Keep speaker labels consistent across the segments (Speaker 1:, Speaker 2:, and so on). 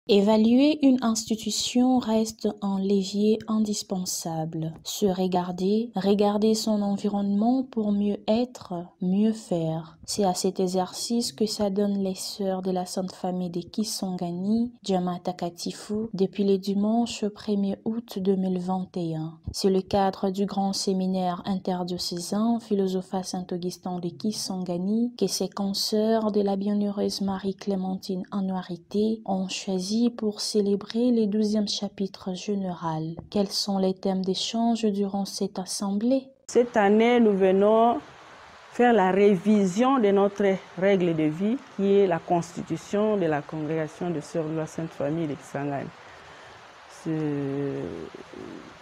Speaker 1: Évaluer une institution reste un levier indispensable. Se regarder son environnement pour mieux être, mieux faire. C'est à cet exercice que s'adonnent les sœurs de la Sainte Famille de Kisangani, Djama Takatifu, depuis le dimanche 1er août 2021. C'est le cadre du grand séminaire interdiocésain Philosophat Saint-Augustin de Kisangani que ces consoeurs de la bienheureuse Marie-Clémentine Anouarité ont choisi pour célébrer le 12e chapitre général. Quels sont les thèmes d'échange durant cette assemblée?
Speaker 2: Cette année, nous venons faire la révision de notre règle de vie qui est la constitution de la congrégation de Sœurs de la Sainte Famille de Kisangani.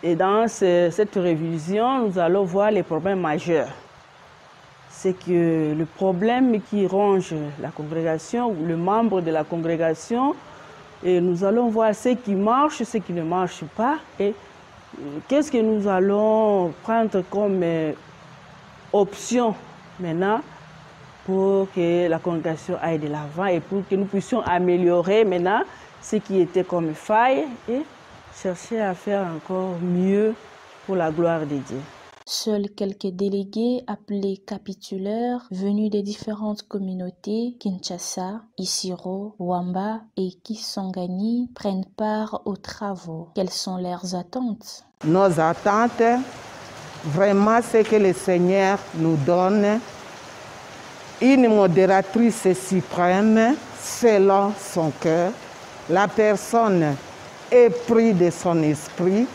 Speaker 2: Et dans cette révision, nous allons voir les problèmes majeurs. C'est que le problème qui ronge la congrégation ou le membre de la congrégation, et nous allons voir ce qui marche, ce qui ne marche pas, et qu'est-ce que nous allons prendre comme option maintenant pour que la congrégation aille de l'avant et pour que nous puissions améliorer maintenant ce qui était comme faille et chercher à faire encore mieux pour la gloire de Dieu.
Speaker 1: Seuls quelques délégués appelés capitulaires venus des différentes communautés Kinshasa, Isiro, Wamba et Kisangani prennent part aux travaux. Quelles sont leurs attentes?
Speaker 3: Nos attentes, vraiment, c'est que le Seigneur nous donne une modératrice suprême selon son cœur. La personne est prise de son esprit,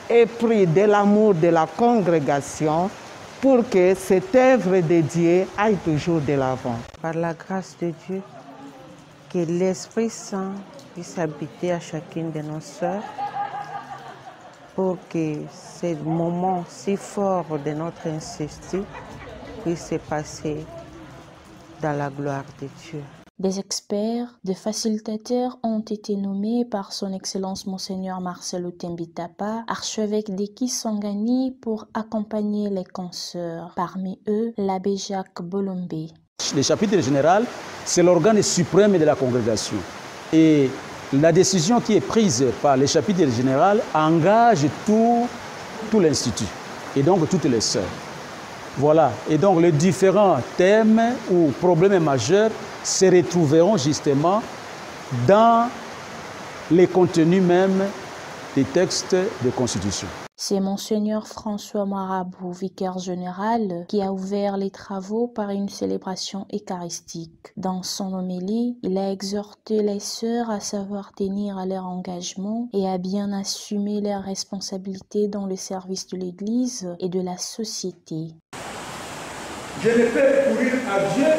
Speaker 3: épris de l'amour de la congrégation pour que cette œuvre de Dieu aille toujours de l'avant.
Speaker 4: Par la grâce de Dieu, que l'Esprit Saint puisse habiter à chacune de nos sœurs pour que ce moment si fort de notre institut puisse se passer dans la gloire de Dieu.
Speaker 1: Des experts, des facilitateurs ont été nommés par son Excellence Monseigneur Marcel Otembitapa, archevêque de Kisangani, pour accompagner les consoeurs. Parmi eux, l'abbé Jacques Bolombe.
Speaker 5: Le chapitre général, c'est l'organe suprême de la congrégation. Et la décision qui est prise par le chapitre général engage tout l'institut et donc toutes les sœurs. Voilà. Et donc les différents thèmes ou problèmes majeurs se retrouveront justement dans les contenus même des textes de constitution.
Speaker 1: C'est Monseigneur François Marabou, vicaire général, qui a ouvert les travaux par une célébration eucharistique. Dans son homélie, il a exhorté les sœurs à savoir tenir à leur engagement et à bien assumer leurs responsabilités dans le service de l'Église et de la société.
Speaker 6: Je ne peux courir à Dieu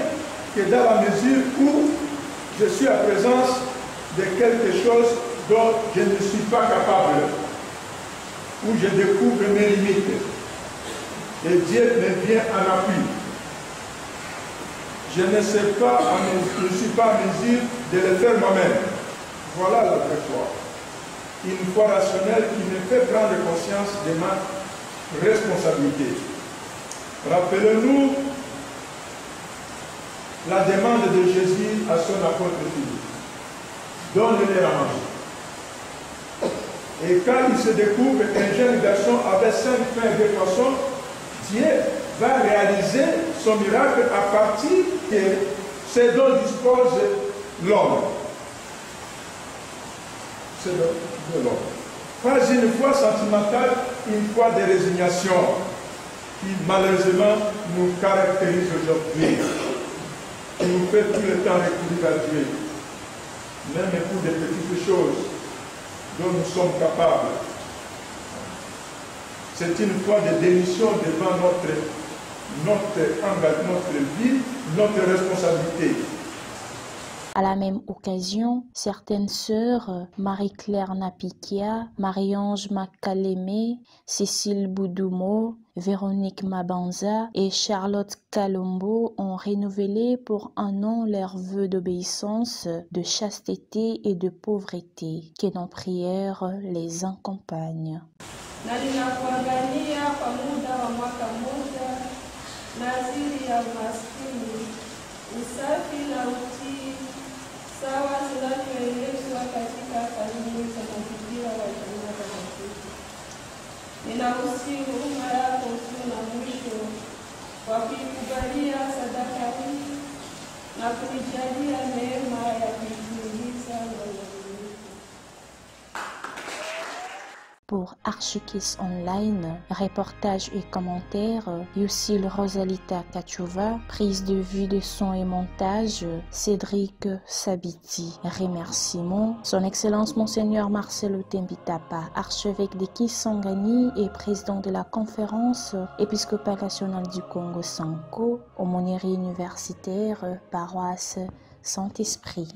Speaker 6: que dans la mesure où je suis en présence de quelque chose dont je ne suis pas capable, où je découvre mes limites. Et Dieu me vient en appui. Je ne suis pas en mesure de le faire moi-même. Voilà la vraie foi. Une foi rationnelle qui me fait prendre conscience de ma responsabilité. Rappelez-nous la demande de Jésus à son apôtre Philippe. Donne-leur à manger. Et quand il se découvre un jeune garçon avec 5 pains et 2 poissons, Dieu va réaliser son miracle à partir de ce dont dispose l'homme. C'est de l'homme. Pas une foi sentimentale, une foi de résignation qui malheureusement nous caractérise aujourd'hui. Qui nous fait tout le temps recourir à Dieu, même pour des petites choses dont nous sommes capables. C'est une foi de démission devant notre engagement, notre vie, notre responsabilité.
Speaker 1: À la même occasion, certaines sœurs, Marie-Claire Napikia, Marie-Ange Makaleme, Cécile Boudoumo, Véronique Mabanza et Charlotte Kalombo ont renouvelé pour un an leurs vœux d'obéissance, de chasteté et de pauvreté. Que nos prières les accompagnent.
Speaker 7: Sawa zinavyoelezwa katika na usiku yako na mwisho, wakikubalia sadaka hii na kunijalia neema ya kuitumiza na
Speaker 1: Pour Archikiss Online, reportages et commentaires, Yusil Rosalita Kachova, prise de vue de son et montage, Cédric Sabiti. Remerciements, Son Excellence Monseigneur Marcelo Tembitapa, archevêque de Kisangani et président de la conférence épiscopale nationale du Congo Sanko, aumônerie universitaire, paroisse Saint-Esprit.